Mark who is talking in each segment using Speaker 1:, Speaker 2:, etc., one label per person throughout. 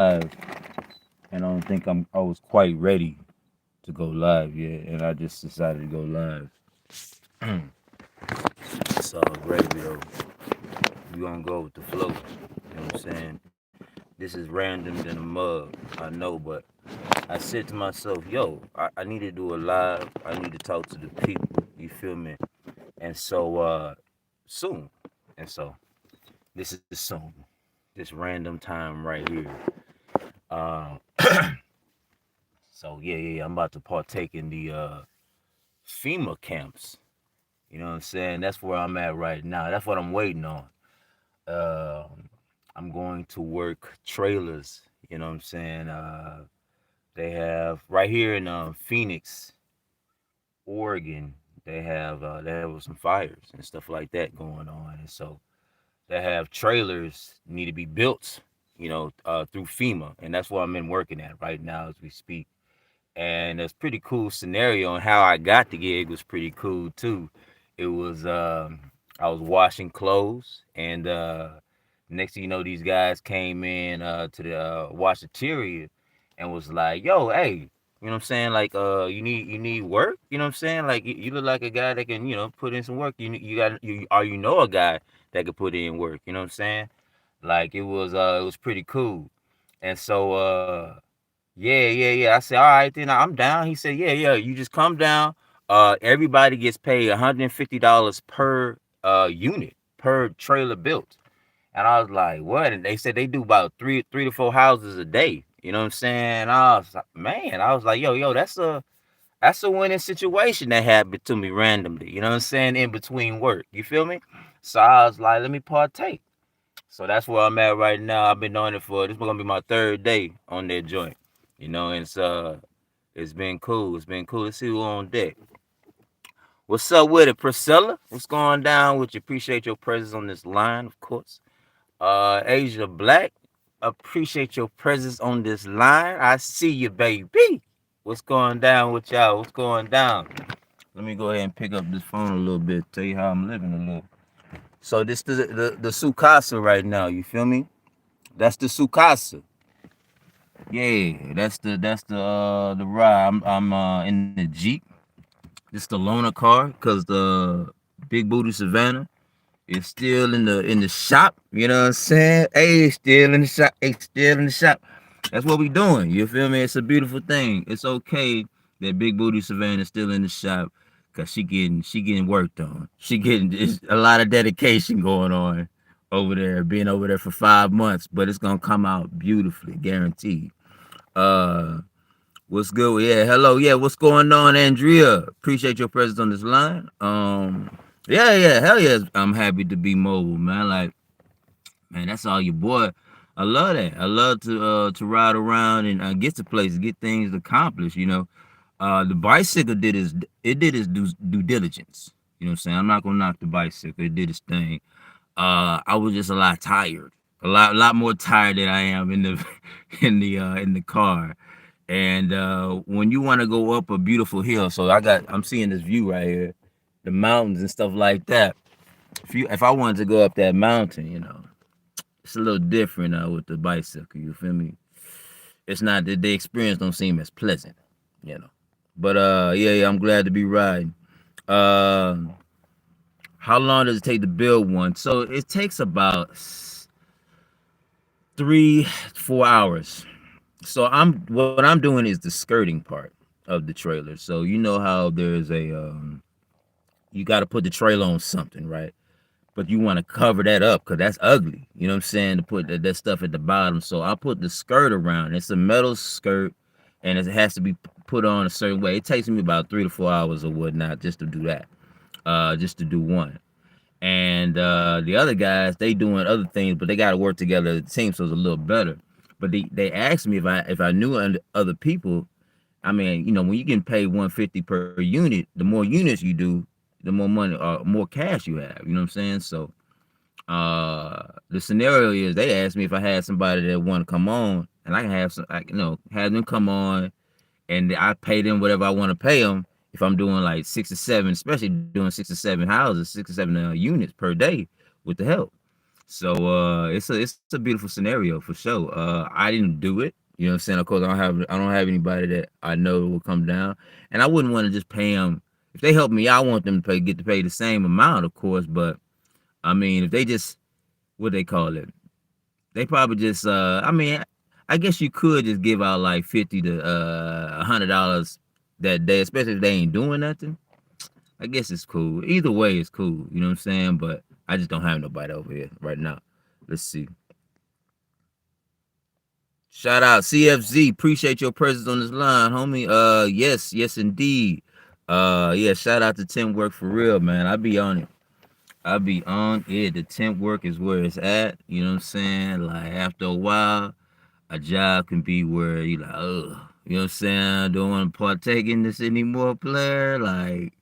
Speaker 1: and I don't think I was quite ready to go live yet, and I just decided to go live. So radio, we gonna go with the flow. You know what I'm saying? This is random than a mug, I know, but I said to myself, yo, I need to do a live. I need to talk to the people. You feel me? And so soon. And so this is soon. This random time right here. Uh, so yeah. I'm about to partake in the FEMA camps. You know what I'm saying? That's where I'm at right now. That's what I'm waiting on. Uh, I'm going to work trailers. You know what I'm saying? They have right here in Phoenix, Oregon. They have some fires and stuff like that going on, and so they have trailers need to be built. Through FEMA, and that's what I'm in working at right now as we speak. And it's pretty cool scenario, and how I got the gig was pretty cool too. It was I was washing clothes, and next thing you know, these guys came in to the washateria and was like, "Yo, hey, you know what I'm saying? Like, you need work. You know what I'm saying? Like, you look like a guy that can, put in some work. You know a guy that could put in work. You know what I'm saying? Like, it was pretty cool. And so yeah. I said, all right, then I'm down. He said, yeah. You just come down. Everybody gets paid $150 per unit, per trailer built. And I was like, what? And they said they do about three to four houses a day. You know what I'm saying? I was like, man, I was like, yo, that's a winning situation that happened to me randomly. You know what I'm saying? In between work. You feel me? So I was like, let me partake. So that's where I'm at right now. I've been doing it for this is gonna be my third day on that joint. And it's been cool. It's been cool. Let's see who on deck. What's up with it, Priscilla? What's going down with you? Appreciate your presence on this line, of course. Asia Black, appreciate your presence on this line. I see you, baby. What's going down with y'all? What's going down? Let me go ahead and pick up this phone a little bit, tell you how I'm living a little. So this the Sukasa right now, you feel me? That's the Sukasa. Yeah, that's the ride. I'm in the Jeep. This the loaner car because the big booty Savannah is still in the shop. You know what I'm saying? Hey, still in the shop. Hey, still in the shop. That's what we doing. You feel me? It's a beautiful thing. It's okay that big booty Savannah is still in the shop because she getting worked on. She getting it's a lot of dedication going on over there, being over there for 5 months, but it's gonna come out beautifully, guaranteed. Uh, what's good? Yeah, hello. Yeah, what's going on, Andrea? Appreciate your presence on this line. Yeah, hell yeah. I'm happy to be mobile, man. Like, man, that's all your boy. I love that. I love to ride around and get to places, get things accomplished. The bicycle did its due diligence. You know what I'm saying? I'm not gonna knock the bicycle. It did its thing. I was just a lot tired, a lot more tired than I am in the in the car. And when you want to go up a beautiful hill, so I'm seeing this view right here, the mountains and stuff like that. If I wanted to go up that mountain, it's a little different with the bicycle. You feel me? It's not that the experience don't seem as pleasant, you know. But yeah, I'm glad to be riding. Uh, how long does it take to build one? So it takes about 3 4 hours. So what I'm doing is the skirting part of the trailer. So you know how there's you got to put the trailer on something, right? But you want to cover that up because that's ugly. You know what I'm saying? To put that stuff at the bottom. So I put the skirt around. It's a metal skirt, and it has to be put on a certain way. It takes me about 3 to 4 hours or whatnot just to do that. Just to do one. And the other guys, they doing other things, but they got to work together as a team, so it's a little better. But they asked me if I knew other people. I mean, when you can pay 150 per unit, the more units you do, the more money or more cash you have. You know what I'm saying? So the scenario is they asked me if I had somebody that want to come on, and I can have have them come on, and I pay them whatever I want to pay them. If I'm doing like 6 or 7, especially doing 6 or 7 houses, 6 or 7 units per day with the help. So it's a beautiful scenario for sure. I didn't do it. You know what I'm saying? Of course, I don't have anybody that I know will come down, and I wouldn't want to just pay them if they help me. I want them to get to pay the same amount, of course. But I mean, if they just what they call it, they probably just I mean, I guess you could just give out like 50 to $100 that day, especially if they ain't doing nothing. I guess it's cool. Either way, it's cool. You know what I'm saying? But I just don't have nobody over here right now. Let's see. Shout out CFZ. Appreciate your presence on this line, homie. Yes, indeed. Yeah, shout out to temp work for real, man. I be on it. I be on it. The temp work is where it's at. You know what I'm saying? Like after a while, a job can be where you like, ugh. You know what I'm saying? I don't want to partake in this anymore, player. Like,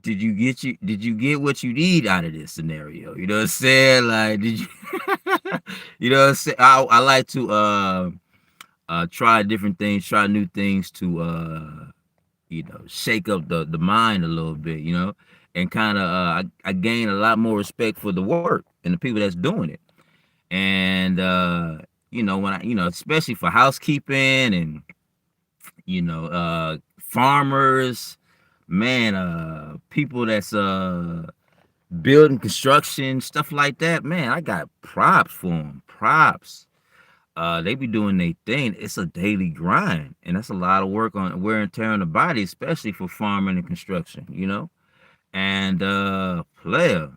Speaker 1: did you get what you need out of this scenario? You know what I'm saying? Like, did you you know what I'm saying? I like to try different things, try new things to shake up the mind a little bit, and kind of I gain a lot more respect for the work and the people that's doing it. And when I especially for housekeeping and farmers, man, people that's building construction stuff like that, man, I got props for them. Props. They be doing their thing. It's a daily grind, and that's a lot of work on wear and tear on the body, especially for farming and construction. And player,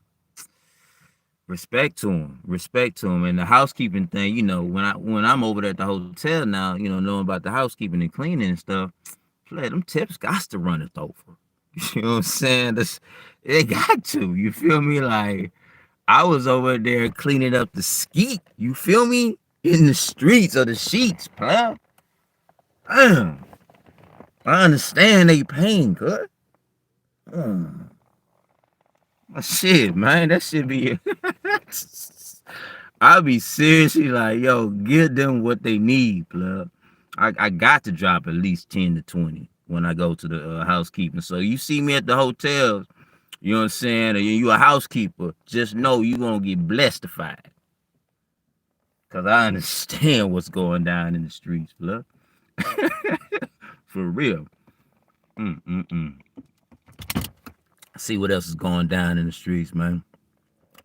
Speaker 1: respect to them, and the housekeeping thing. When I'm over there at the hotel now, knowing about the housekeeping and cleaning and stuff, play them tips got to run it over. You know what I'm saying? They got to. You feel me? Like I was over there cleaning up the skeet. You feel me? In the streets of the sheets, pal. Damn. I understand they pain, cuz. Mm. Shit, man. That should be. I'll be seriously like, yo, give them what they need, plug. I got to drop at least 10 to 20 when I go to the housekeeping. So you see me at the hotels, you know what I'm saying? Or you a housekeeper, just know you gonna get blessedified. Cause I understand what's going down in the streets, blood. For real. Mm-mm-mm. See what else is going down in the streets, man.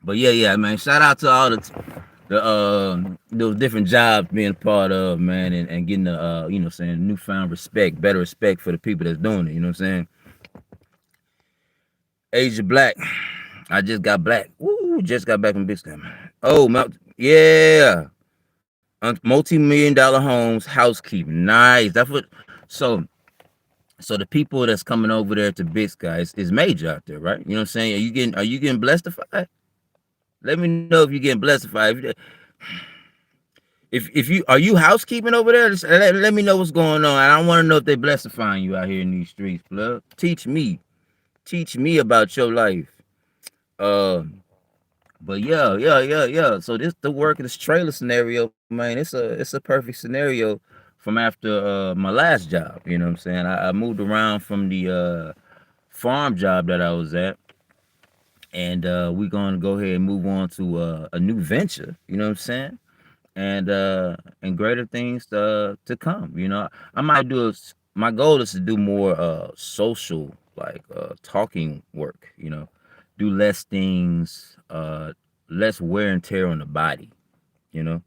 Speaker 1: But yeah, man. Shout out to all the those different jobs being a part of, man, and getting the saying newfound respect, better respect for the people that's doing it. You know what I'm saying? Asia Black. I just got black. Woo, just got back from Big Stem. Oh, yeah. Multi-million-dollar homes, housekeeping. Nice. That's what. So the people that's coming over there to Big Sky is major out there, right? You know what I'm saying? Are you getting blessedified? Let me know if you're getting blessedified. If you are you housekeeping over there, let me know what's going on. I want to know if they blessifying you out here in these streets, blood. Teach me about your life. Uh, but yeah. So this the work of this trailer scenario, man. It's a perfect scenario from after my last job. You know what I'm saying? I moved around from the farm job that I was at, and we're gonna go ahead and move on to a new venture. You know what I'm saying? And greater things to come. I might my goal is to do more social, like talking work. Do less things, less wear and tear on the body. You know,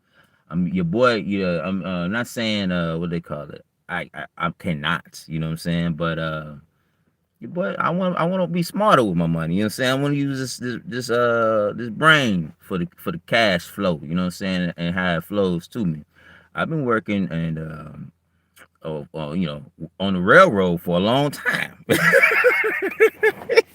Speaker 1: I'm your boy. Yeah, I'm not saying what they call it. I cannot. You know what I'm saying? But your boy, I want to be smarter with my money. You know what I'm saying? I want to use this brain for the cash flow. You know what I'm saying? And how it flows to me. I've been working and on the railroad for a long time.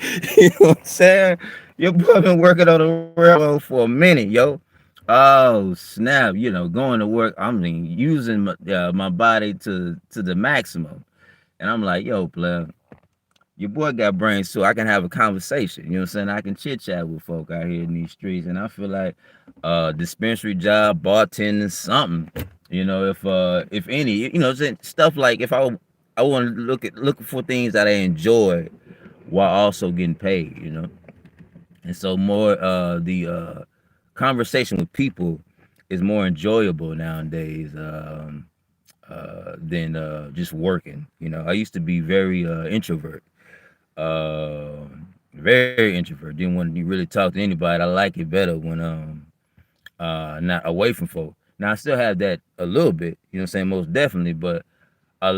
Speaker 1: You know what I'm saying? Your boy been working on the railroad for a minute, yo. Oh snap! Going to work. I mean, using my body to the maximum, and I'm like, yo, player, your boy got brains too. I can have a conversation. You know what I'm saying? I can chit chat with folk out here in these streets. And I feel like dispensary job, bartending, something. If any, stuff like if I want to looking for things that I enjoy while also getting paid. And so more the conversation with people is more enjoyable nowadays than just working. You know, I used to be very introvert, uh, very introvert. Didn't want to really talk to anybody. I like it better when not away from folk. Now I still have that a little bit, you know what I'm saying, most definitely, but I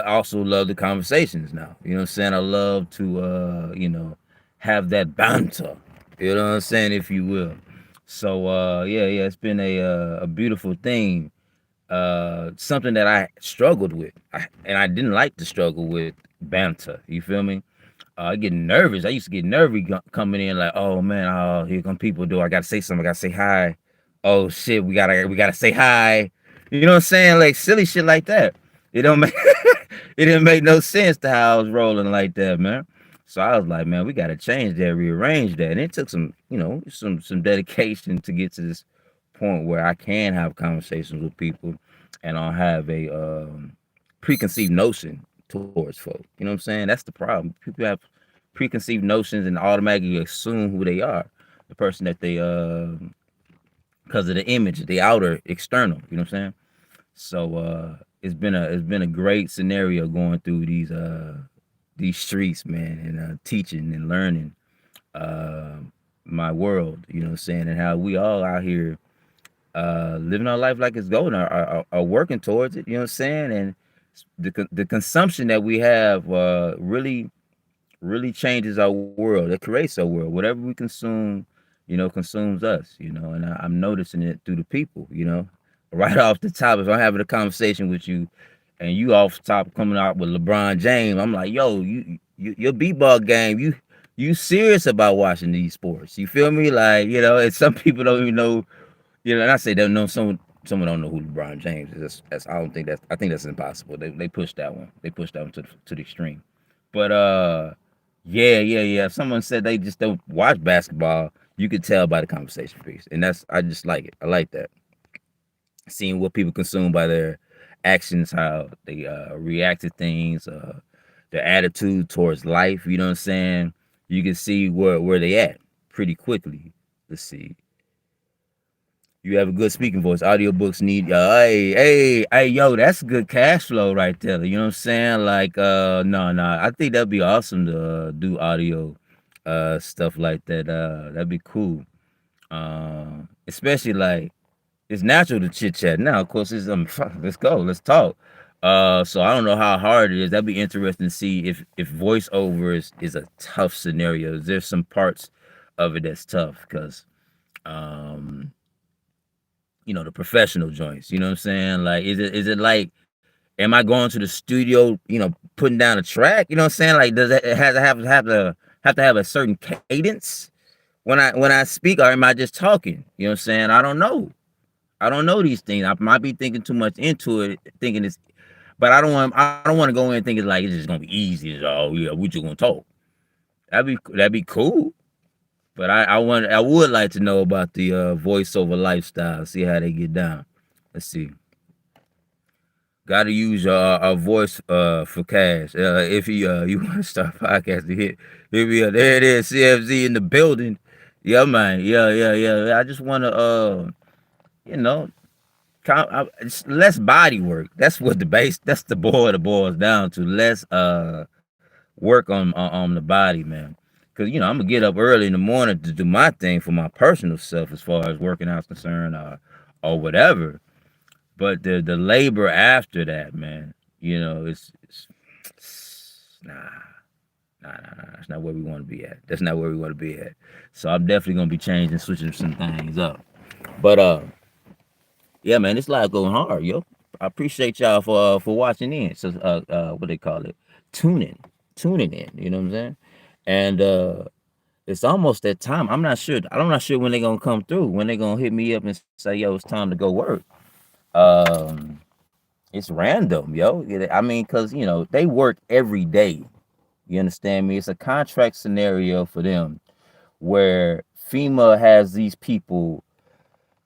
Speaker 1: also love the conversations now. You know what I'm saying? I love to have that banter. You know what I'm saying, if you will. So yeah, it's been a beautiful thing. Something that I struggled with. And I didn't like to struggle with banter. You feel me? I get nervous. I used to get nervous coming in like, oh man, oh here come people. Do I gotta say something? I gotta say hi. Oh shit, we gotta say hi. You know what I'm saying? Like silly shit like that. It don't make it didn't make no sense to how I was rolling like that, man. So I was like, man, we gotta change that, rearrange that. And it took some, some dedication to get to this point where I can have conversations with people and I'll have a preconceived notion towards folk. You know what I'm saying? That's the problem. People have preconceived notions and automatically assume who they are, the person that they because of the image, the outer external. You know what I'm saying? So it's been a great scenario going through these streets, man, and teaching and learning uh my world. You know what I'm saying? And how we all out here living our life like it's golden, are working towards it. You know what I'm saying? And the consumption that we have really changes our world. It creates our world. Whatever we consume, consumes us. And I'm noticing it through the people. Right off the top, if I'm having a conversation with you, and you off top coming out with LeBron James, I'm like, yo, your b-ball game, you serious about watching these sports? You feel me? Like, and some people don't even know. And I say they know someone don't know who LeBron James is. That's I don't think that's I think that's impossible. They pushed that one. They pushed that one to the extreme. But yeah. If someone said they just don't watch basketball, you could tell by the conversation piece, and I just like it. I like that. Seeing what people consume by their actions, how they react to things, their attitude towards life. You know what I'm saying? You can see where they at pretty quickly. Let's see. You have a good speaking voice. Audiobooks need hey, yo, that's good cash flow right there. You know what I'm saying? Like, no. I think that'd be awesome to do audio stuff like that. That'd be cool. Especially like it's natural to chit chat. Now, of course, it's let's go, let's talk. So I don't know how hard it is. That'd be interesting to see if voiceover is a tough scenario. There's some parts of it that's tough because um the professional joints. You know what I'm saying? Like, is it like, am I going to the studio, putting down a track? You know what I'm saying? Like, does it has to have a certain cadence when I speak, or am I just talking? You know what I'm saying? I don't know. I don't know these things. I might be thinking too much into it, thinking it's, but I don't want to go in thinking like it's just gonna be easy. Oh yeah, we just gonna talk. That'd be cool. But I would like to know about the voiceover lifestyle. See how they get down. Let's see. Got to use our voice for cash. If you want to start podcasting, hit me up. There it is, CFZ in the building. Yeah, man. Yeah. I just want to you know, it's less body work. That's what the base. That's the boils down to. Less work on the body, man. Cause I'm gonna get up early in the morning to do my thing for my personal self, as far as working out's concerned, or whatever. But the labor after that, man, it's nah. That's not where we want to be at. That's not where we want to be at. So I'm definitely gonna be changing, switching some things up. But yeah, man, it's like going hard, yo. I appreciate y'all for watching in. So what they call it, tuning, tuning in. You know what I'm saying? And it's almost that time. I'm not sure when they're gonna come through. When they're gonna hit me up and say, "Yo, it's time to go work." Um, it's random, yo. I mean, cause they work every day. You understand me? It's a contract scenario for them where FEMA has these people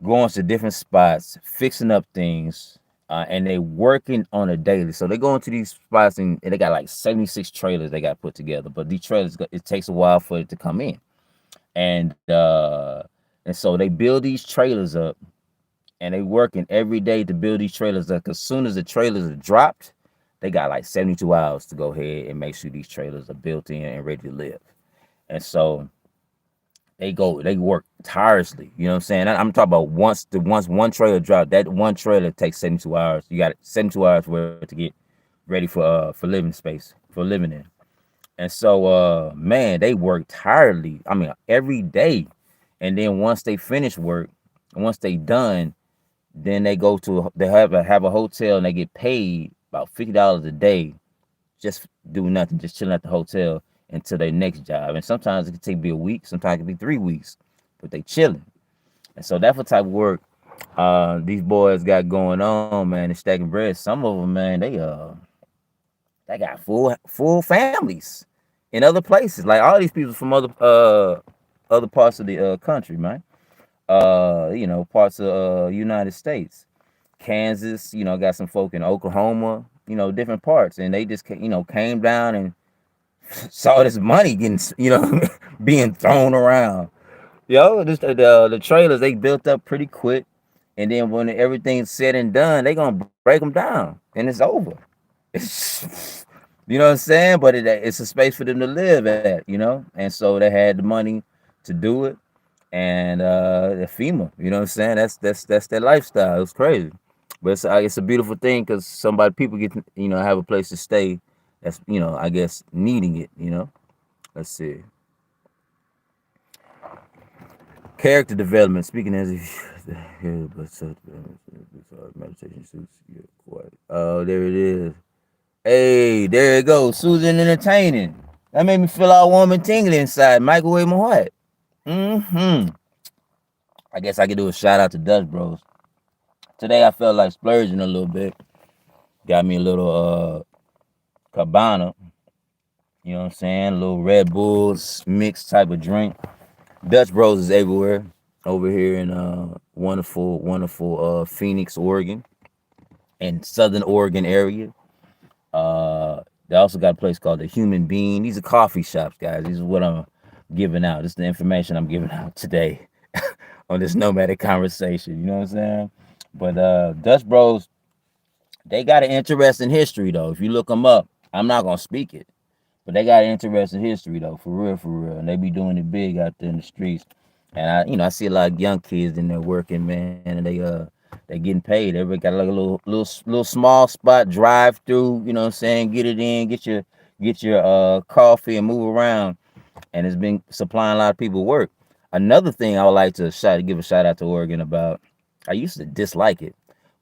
Speaker 1: going to different spots, fixing up things, and they working on a daily. So they go into these spots and they got like 76 trailers they got put together. But these trailers, it takes a while for it to come in. And And so they build these trailers up, and they working every day to build these trailers up. Cause soon as the trailers are dropped, they got like 72 hours to go ahead and make sure these trailers are built in and ready to live. And so they work tirelessly. You know what I'm saying? I'm talking about once one trailer dropped, that one trailer takes 72 hours. You got 72 hours worth to get ready for living space, for living in. And so man, they work tirelessly. I mean, every day. And then once they finish work, once they done, then they have a hotel and they get paid about $50 a day, just do nothing, just chilling at the hotel until their next job. And sometimes it can take be a week, sometimes it can be 3 weeks, but they chilling. And so that's what type of work these boys got going on, man. And stacking bread. Some of them, man, they got full families in other places. Like all these people from other parts of the country, man. Parts of United States. Kansas, got some folk in Oklahoma, different parts, and they just came down and saw this money getting being thrown around. The trailers they built up pretty quick, and then when everything's said and done, they gonna break them down, and it's over. It's, you know what I'm saying? But it's a space for them to live at. And so they had the money to do it, and the FEMA, you know what I'm saying? That's their lifestyle. It's crazy, but it's a beautiful thing because people get to, have a place to stay. That's I guess needing it. Let's see. Character development. Speaking as if but meditation suits. Oh, there it is. Hey, there it goes. Susan entertaining. That made me feel all warm and tingly inside. Microwave my heart. Mm-hmm. I guess I could do a shout out to Dutch Bros. Today I felt like splurging a little bit. Got me a little cabana. You know what I'm saying? A little Red Bulls mixed type of drink. Dutch Bros is everywhere. Over here in wonderful Phoenix, Oregon, and Southern Oregon area. They also got a place called the Human Being. These are coffee shops, guys. This is what I'm giving out. This is the information I'm giving out today on this nomadic conversation. You know what I'm saying? But Dutch Bros, they got an interesting history though. If you look them up, I'm not gonna speak it, but they got an interesting history though, for real, for real. And they be doing it big out there in the streets. And I see a lot of young kids in there working, man, and they getting paid. Everybody got like a little small spot, drive through. You know what I'm saying? Get it in, get your coffee and move around. And it's been supplying a lot of people work. Another thing I would like to give a shout out to Oregon about. I used to dislike it,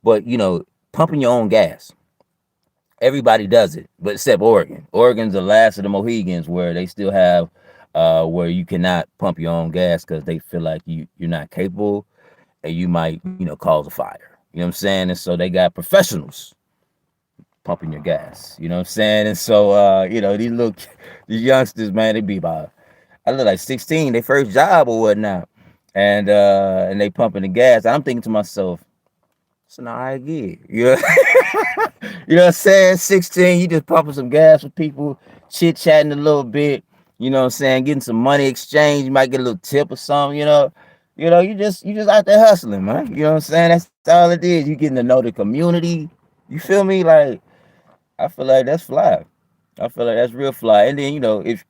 Speaker 1: but pumping your own gas. Everybody does it, but except Oregon. Oregon's the last of the Mohegans where they still have where you cannot pump your own gas because they feel like you're not capable and you might cause a fire. You know what I'm saying? And so they got professionals pumping your gas. You know what I'm saying? And so these youngsters, man, they be about I look like 16, their first job or whatnot, and they pumping the gas. I'm thinking to myself, it's an alright gig. You know what I'm saying? 16, you just pumping some gas for people, chit chatting a little bit. You know what I'm saying? Getting some money exchange. You might get a little tip or something. You just out there hustling, man. You know what I'm saying? That's all it is. You getting to know the community. You feel me? Like I feel like that's fly. I feel like that's real fly. And then if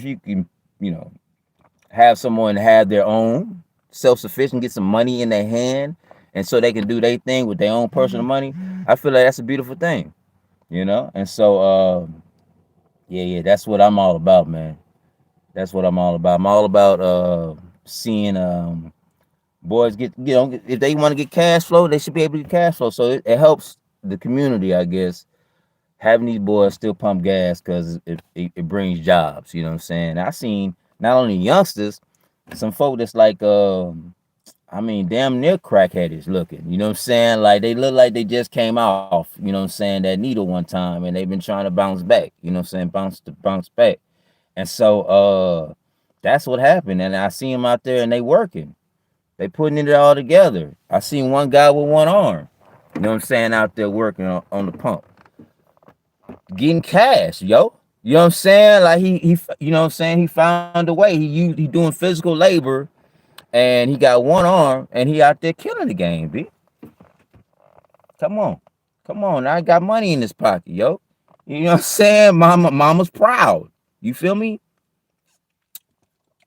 Speaker 1: you can have someone have their own self-sufficient, get some money in their hand, and so they can do their thing with their own personal money. I feel like that's a beautiful thing. And so yeah, that's what I'm all about, man. That's what I'm all about. I'm all about seeing boys get if they want to get cash flow, they should be able to get cash flow. So it helps the community, I guess, having these boys still pump gas because it brings jobs. You know what I'm saying? I seen not only youngsters, some folk that's like damn near crackheadish looking. You know what I'm saying? Like they look like they just came off, you know what I'm saying, that needle one time and they've been trying to bounce back, you know what I'm saying, bounce back. And so that's what happened. And I see them out there and they working. They putting it all together. I seen one guy with one arm, you know what I'm saying, out there working on the pump. Getting cash, yo. You know what I'm saying? Like he you know what I'm saying, he found a way. He doing physical labor and he got one arm, and he out there killing the game. B, come on, come on. I got money in his pocket, yo. You know what I'm saying? Mama's proud. You feel me?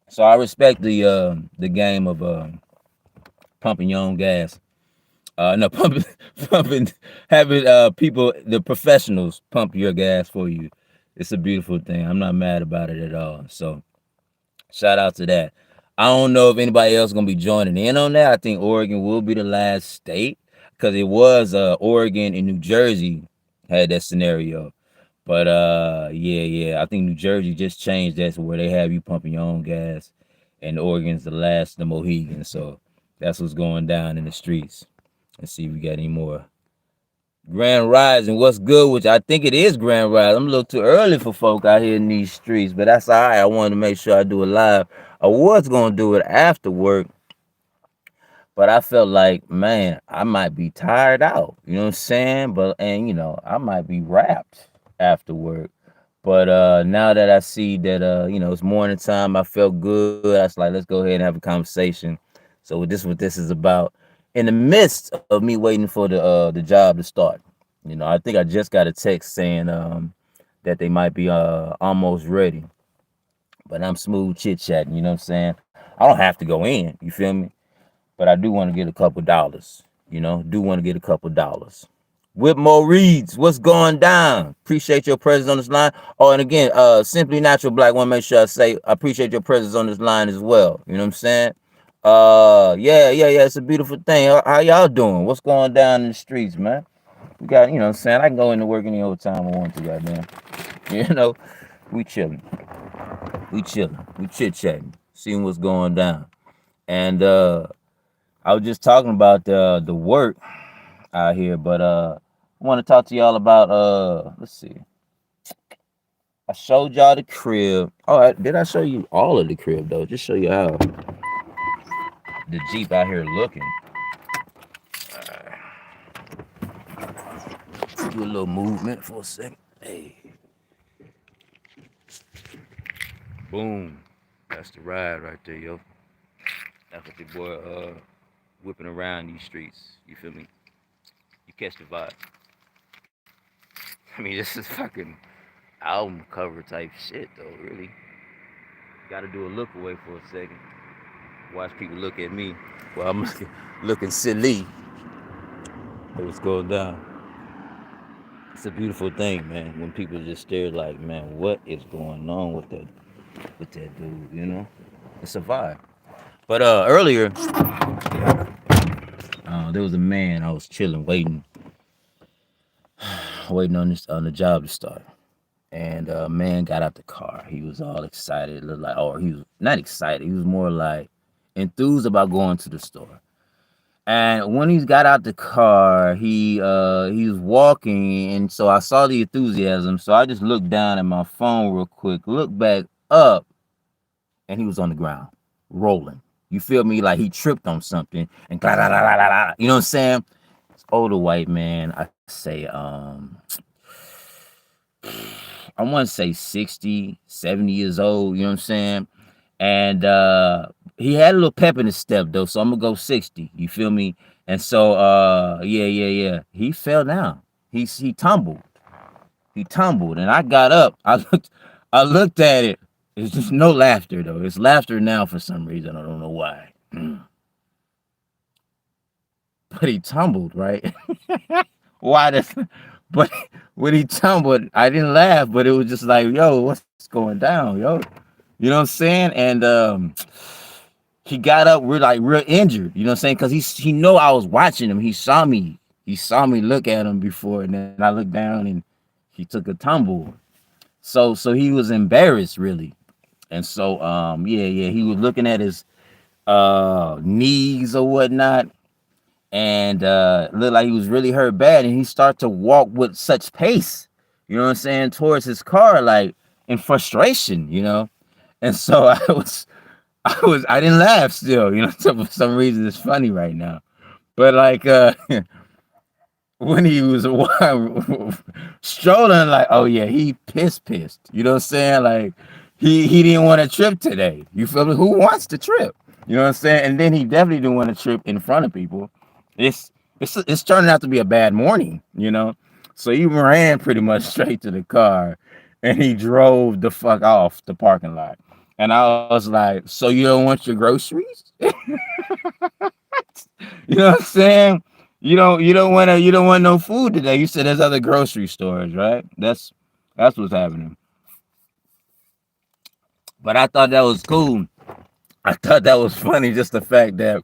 Speaker 1: So I respect the game of pumping your own gas. No, pumping, pumping, having people, the professionals, pump your gas for you. It's a beautiful thing. I'm not mad about it at all. So shout out to that. I don't know if anybody else gonna be joining in on that. I think Oregon will be the last state because it was Oregon and New Jersey had that scenario. But yeah, I think New Jersey just changed that to where they have you pumping your own gas, and Oregon's the last, the Mohegan. So that's what's going down in the streets. Let's see if we got any more. Grand Rising, what's good? Which I think it is Grand Rising. I'm a little too early for folk out here in these streets, but that's all right. I wanted to make sure I do it live. I was gonna do it after work, but I felt like, man, I might be tired out. You know what I'm saying? But and I might be wrapped after work. But now that I see that it's morning time, I felt good. I was like, let's go ahead and have a conversation. So what this is about. In the midst of me waiting for the job to start, I think I just got a text saying that they might be almost ready. But I'm smooth chit chatting, you know what I'm saying? I don't have to go in, you feel me? But I do want to get a couple dollars, do want to get a couple dollars. Whitmore Reeds, what's going down? Appreciate your presence on this line. Oh, and again, Simply Natural Black, want to make sure I say I appreciate your presence on this line as well. You know what I'm saying? Yeah. It's a beautiful thing. How y'all doing? What's going down in the streets, man? We got, what I'm saying? I can go into work any old time I want to, goddamn. You know, we chilling. We chit-chatting, seeing what's going down. And I was just talking about the work out here, but I want to talk to y'all about let's see. I showed y'all the crib. Oh, did I show you all of the crib though? Just show you how the Jeep out here looking. Do a little movement for a second. Hey, boom. That's the ride right there, yo. That's what your boy whipping around these streets. You feel me? You catch the vibe. I mean, this is fucking album cover type shit, though. Really, gotta do a look away for a second. Watch people look at me while I'm looking silly. What's going down? It's a beautiful thing, man. When people just stare like, man, what is going on with that dude? It's a vibe. But earlier, there was a man. I was chilling, waiting on the job to start. And man got out the car. He was all excited. It looked like, or he was not excited. He was more like enthused about going to the store. And when he got out the car, he was walking, and so I saw the enthusiasm. So I just looked down at my phone real quick, looked back up, and he was on the ground, rolling. You feel me? Like he tripped on something, and you know what I'm saying? It's older white man. I say I want to say 60, 70 years old, you know what I'm saying? And he had a little pep in his step though, so I'm gonna go 60. You feel me? And so yeah. He fell down. He tumbled. He tumbled, and I got up. I looked at it. It's just no laughter though. It's laughter now for some reason. I don't know why. But he tumbled, right? Why does but when he tumbled, I didn't laugh, but it was just like, yo, what's going down, yo? You know what I'm saying? And he got up real injured, you know what I'm saying? Because he know I was watching him. He saw me look at him before, and then I looked down and he took a tumble. So he was embarrassed really. And so yeah, he was looking at his knees or whatnot, and looked like he was really hurt bad, and he started to walk with such pace, you know what I'm saying, towards his car, like in frustration, and so I didn't laugh still, so for some reason it's funny right now, but like when he was strolling, like, oh yeah, he pissed, you know what I'm saying, like he didn't want to trip today, you feel me? Who wants to trip? You know what I'm saying? And then he definitely didn't want to trip in front of people. It's it's turning out to be a bad morning, you know. So he ran pretty much straight to the car, and he drove the fuck off the parking lot. And I was like, "So you don't want your groceries? You know what I'm saying? You don't want no food today. You said there's other grocery stores, right? That's what's happening." But I thought that was cool. I thought that was funny, just the fact that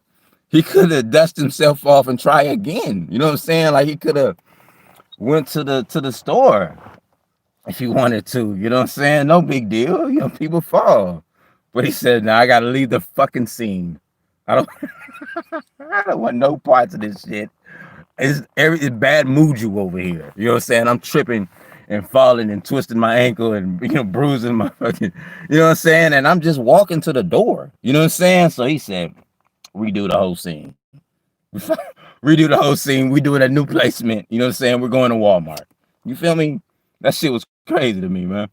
Speaker 1: he could have dusted himself off and try again. You know what I'm saying? Like he could have went to the store if he wanted to. You know what I'm saying? No big deal. You know, people fall. But he said, "No, I gotta leave the fucking scene. I don't I don't want no parts of this shit. It's bad mood you over here. You know what I'm saying? I'm tripping and falling and twisting my ankle and bruising my fucking, you know what I'm saying? And I'm just walking to the door. You know what I'm saying?" So he said, "Redo the whole scene." Redo the whole scene. We doing a new placement. You know what I'm saying? We're going to Walmart. You feel me? That shit was crazy to me, man.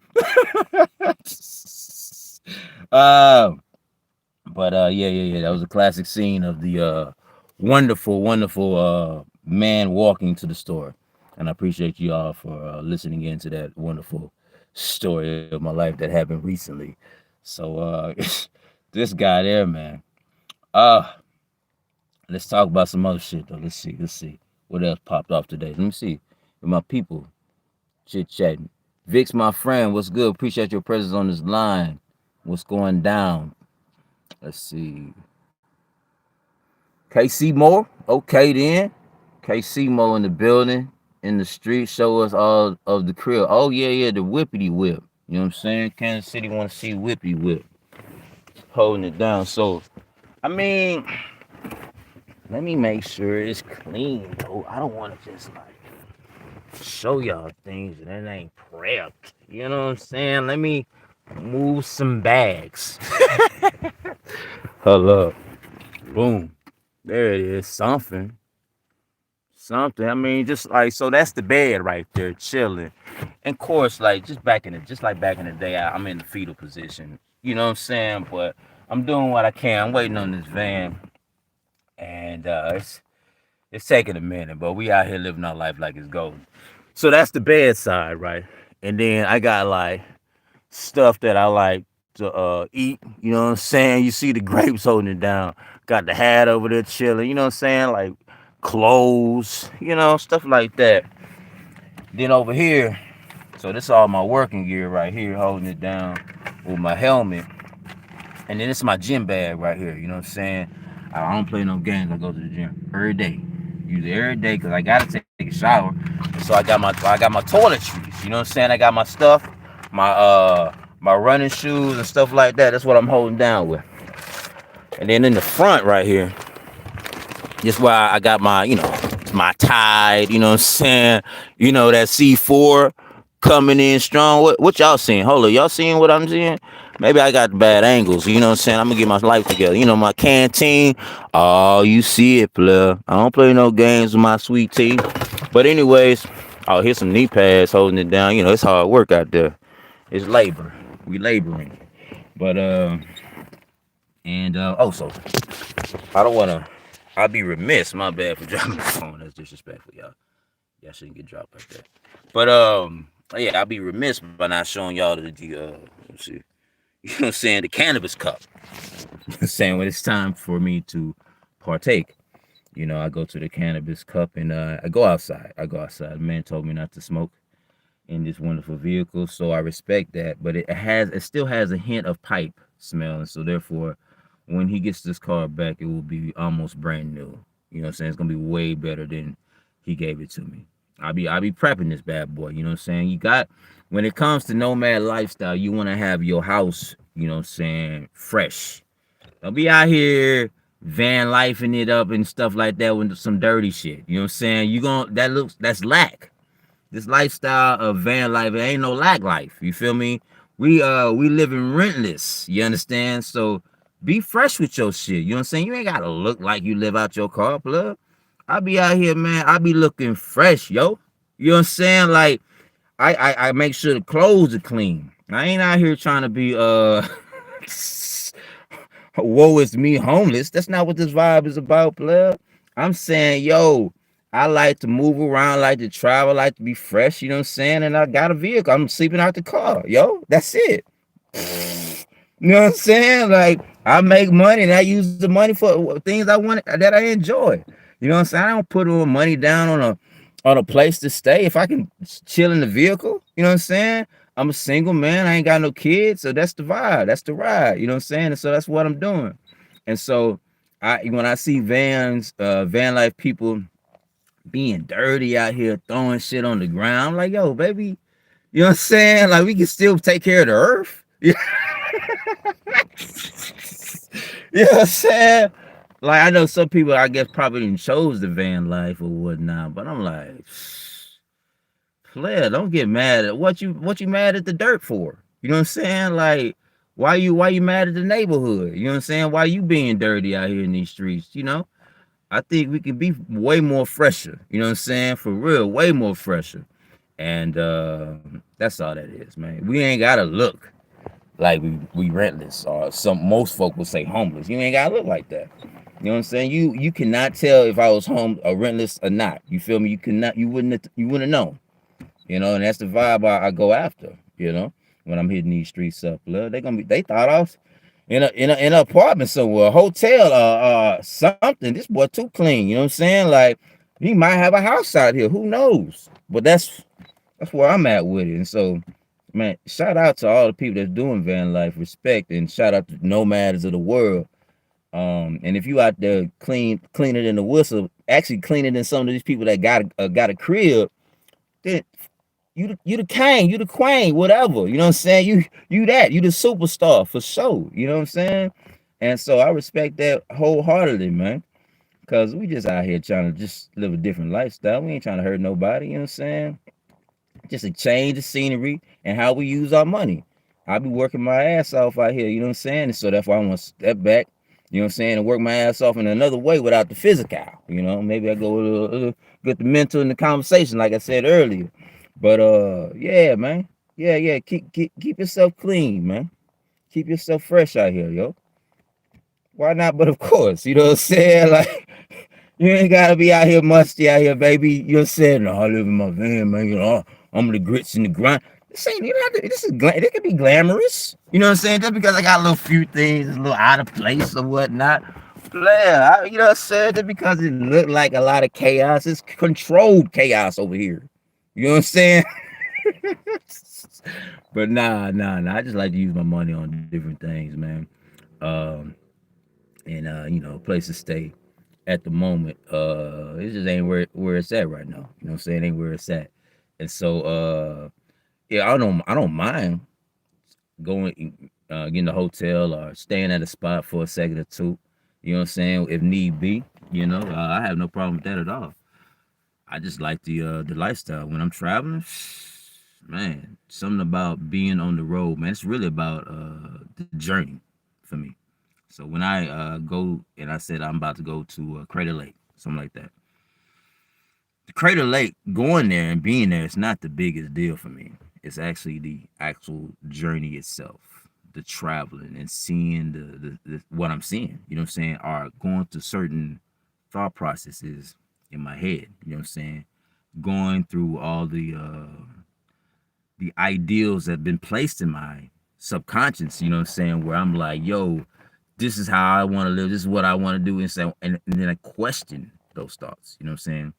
Speaker 1: uh, but yeah. That was a classic scene of the wonderful man walking to the store. And I appreciate you all for listening in to that wonderful story of my life that happened recently. So this guy there, man. Uh let's talk about some other shit though. Let's see. What else popped off today? Let me see. With my people chit chatting. Vix, my friend, what's good? Appreciate your presence on this line. What's going down? Let's see. KC Moore? Okay then. KC Moore in the building, in the street, show us all of the crib. Oh yeah, the whippity whip. You know what I'm saying? Kansas City wanna see whippity whip. Holding it down. So I mean, let me make sure it's clean though. I don't wanna just like show y'all things and it ain't prepped. You know what I'm saying? Let me move some bags. Hello. Boom. There it is. Something. I mean, just like so that's the bed right there, chilling. And of course, like just like back in the day, I'm in the fetal position. You know what I'm saying? But I'm doing what I can. I'm waiting on this van. And it's taking a minute, but we out here living our life like it's golden. So that's the bedside, right? And then I got like stuff that I like to eat. You know what I'm saying? You see the grapes holding it down. Got the hat over there chilling. You know what I'm saying? Like clothes, stuff like that. Then over here, so this is all my working gear right here, holding it down with my helmet. And then it's my gym bag right here. You know what I'm saying? I don't play no games. I go to the gym every day. Use it every day because I gotta take a shower. So I got my toiletries. You know what I'm saying? I got my stuff, my running shoes and stuff like that. That's what I'm holding down with. And then in the front right here, this where I got my, my Tide. You know what I'm saying? That C4 coming in strong. What y'all seeing? Hold up, y'all seeing what I'm seeing? Maybe I got bad angles. You know what I'm saying? I'm gonna get my life together. My canteen. Oh, you see it, player. I don't play no games with my sweet tea. But anyways, oh, here's some knee pads holding it down. It's hard work out there. It's labor. We laboring. But so I don't wanna. I'll be remiss. My bad for dropping the phone. That's disrespectful, y'all. Y'all shouldn't get dropped like that. But yeah, I'll be remiss by not showing y'all let's see. You know what I'm saying? The cannabis cup. Saying when it's time for me to partake. I go to the cannabis cup and I go outside. The man told me not to smoke in this wonderful vehicle, so I respect that. But it still has a hint of pipe smell, and so therefore, when he gets this car back, it will be almost brand new. You know what I'm saying? It's gonna be way better than he gave it to me. I'll be prepping this bad boy. You know what I'm saying? When it comes to nomad lifestyle, you want to have your house, you know what I'm saying, fresh. Don't be out here van lifing it up and stuff like that with some dirty shit. You know what I'm saying? That's lack. This lifestyle of van life, it ain't no lack life. You feel me? We living rentless. You understand? So be fresh with your shit. You know what I'm saying? You ain't gotta look like you live out your car, plug. I be out here, man. I be looking fresh, yo. You know what I'm saying? Like I make sure the clothes are clean. I ain't out here trying to be woe is me homeless. That's not what this vibe is about, player. I'm saying, yo, I like to move around, like to travel, like to be fresh, you know what I'm saying? And I got a vehicle. I'm sleeping out the car, yo. That's it. You know what I'm saying? Like I make money and I use the money for things I want that I enjoy. You know what I'm saying? I don't put all money down on a place to stay if I can chill in the vehicle. You know what I'm saying? I'm a single man. I ain't got no kids, so that's the vibe. That's the ride. You know what I'm saying? And so that's what I'm doing. And so when I see van life people being dirty out here throwing shit on the ground, I'm like, yo, baby, you know what I'm saying? Like we can still take care of the earth. You know what I'm saying? Like I know some people I guess probably didn't chose the van life or whatnot, but I'm like, player, don't get mad at what you mad at the dirt for. You know what I'm saying? Like why you mad at the neighborhood? You know what I'm saying? Why you being dirty out here in these streets? You know? I think we can be way more fresher. You know what I'm saying? For real, way more fresher. And that's all that is, man. We ain't gotta look like we rentless or most folk would say homeless. You ain't gotta look like that. You know what I'm saying? You cannot tell if I was home or rentless or not. You feel me? You wouldn't know. You know, and that's the vibe I go after, you know, when I'm hitting these streets up. Blood. They thought I was in an apartment somewhere, a hotel something. This boy too clean, you know what I'm saying? Like he might have a house out here. Who knows? But that's where I'm at with it. And so, man, shout out to all the people that's doing van life, respect, and shout out to nomads of the world. And if you out there cleaner than the whistle, actually cleaner than some of these people that got a crib, then you the king, you the queen, whatever. You know what I'm saying? You the superstar for sure. You know what I'm saying? And so I respect that wholeheartedly, man. Cause we just out here trying to just live a different lifestyle. We ain't trying to hurt nobody. You know what I'm saying? Just to change the scenery and how we use our money. I be working my ass off out here, you know what I'm saying? And so that's why I want to step back, you know what I'm saying, and work my ass off in another way without the physical. You know, maybe I go get the mental in the conversation, like I said earlier. But yeah, man. Yeah. Keep yourself clean, man. Keep yourself fresh out here, yo. Why not? But of course, you know what I'm saying? Like you ain't gotta be out here musty out here, baby. You're saying, no, I live in my van, man. You know, I'm the grits and the grind. This ain't you know, it could be glamorous. You know what I'm saying? Just because I got a little few things a little out of place or whatnot. Player, you know what I'm saying? Just because it looked like a lot of chaos, it's controlled chaos over here. You know what I'm saying? But nah. I just like to use my money on different things, man. Um, and you know, place to stay at the moment. It just ain't where it's at right now. You know what I'm saying? It ain't where it's at. And so yeah, I don't mind going getting a hotel or staying at a spot for a second or two. You know what I'm saying? If need be, you know, I have no problem with that at all. I just like the lifestyle when I'm traveling. Man, something about being on the road, man. It's really about the journey for me. So when I go and I said I'm about to go to Crater Lake, something like that. The Crater Lake, going there and being there, it's not the biggest deal for me. It's actually the actual journey itself, the traveling and seeing the what I'm seeing. You know what I'm saying? Or going through certain thought processes in my head. You know what I'm saying? Going through all the ideals that have been placed in my subconscious. You know what I'm saying? Where I'm like, yo, this is how I want to live. This is what I want to do, and then I question those thoughts. You know what I'm saying?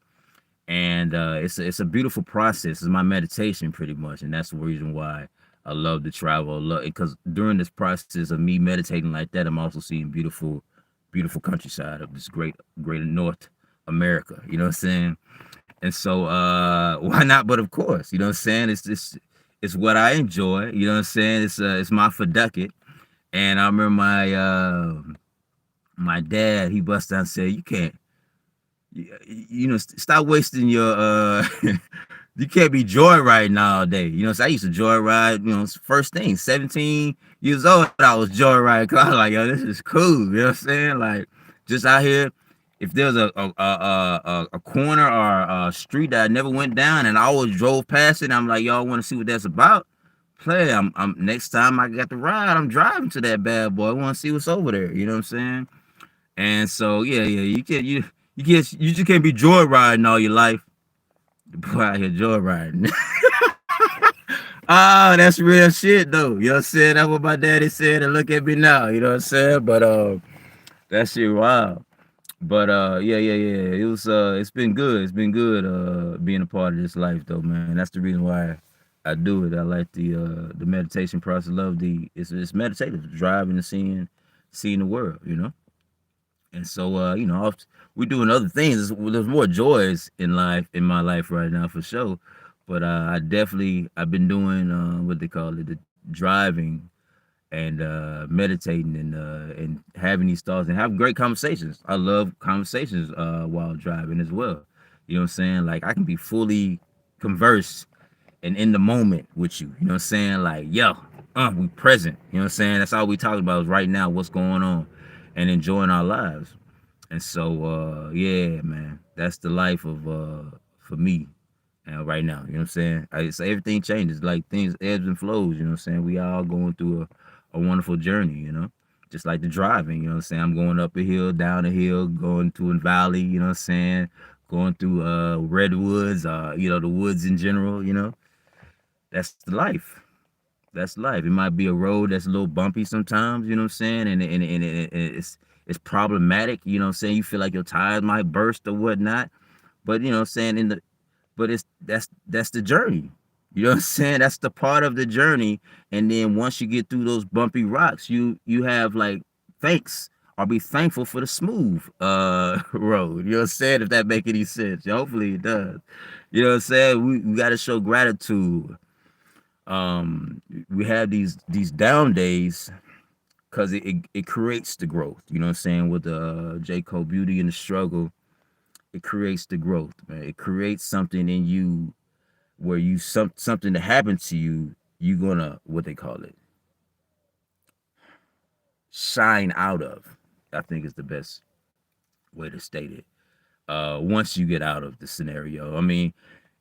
Speaker 1: And it's a beautiful process. It's my meditation pretty much, and that's the reason why I love to travel. Because during this process of me meditating like that, I'm also seeing beautiful countryside of this great North America. You know what I'm saying? And so why not? But of course, you know what I'm saying. It's what I enjoy. You know what I'm saying. It's my for ducket. And I remember my dad. He bust down and said, "You can't." You know, stop wasting your you can't be joyriding all day. You know, so I used to joyride, you know, first thing, 17 years old, I was joyriding. Cause I was like, yo, this is cool. You know what I'm saying? Like, just out here, if there's a corner or a street that I never went down and I always drove past it, and I'm like, y'all want to see what that's about? play. I'm next time I got the ride, I'm driving to that bad boy. I want to see what's over there. You know what I'm saying? And so yeah, you just can't be joyriding all your life. Boy out here joyriding. Ah, that's real shit though. You know what I'm saying? That's what my daddy said, and look at me now. You know what I'm saying? But that shit wild. But yeah. It's been good. It's been good being a part of this life though, man. That's the reason why I do it. I like the meditation process. Love it's meditative, driving and seeing the world, you know. And so we're doing other things. There's more joys in life in my life right now for sure. But I've been doing what they call it, the driving and meditating and having these thoughts and having great conversations. I love conversations while driving as well. You know what I'm saying? Like I can be fully conversed and in the moment with you. You know what I'm saying? Like, yo, we present. You know what I'm saying? That's all we talking about is right now, what's going on, and enjoying our lives. And so, yeah, man, that's the life of for me right now. You know what I'm saying? So everything changes, like things ebbs and flows. You know what I'm saying? We all going through a wonderful journey. You know, just like the driving. You know what I'm saying? I'm going up a hill, down a hill, going to a valley. You know what I'm saying? Going through redwoods, the woods in general. You know, that's the life. That's life. It might be a road that's a little bumpy sometimes, you know what I'm saying? And it's problematic, you know what I'm saying? You feel like your tires might burst or whatnot. But you know what I'm saying, but it's that's the journey. You know what I'm saying? That's the part of the journey. And then once you get through those bumpy rocks, you have like thanks or be thankful for the smooth road. You know what I'm saying? If that make any sense. Hopefully it does. You know what I'm saying? We gotta show gratitude. We have these down days because it creates the growth. You know what I'm saying? With the J. Cole Beauty and the Struggle, it creates the growth, man. It creates something in you where something that happened to you, you gonna what they call it, shine out of. I think is the best way to state it. Once you get out of the scenario, I mean,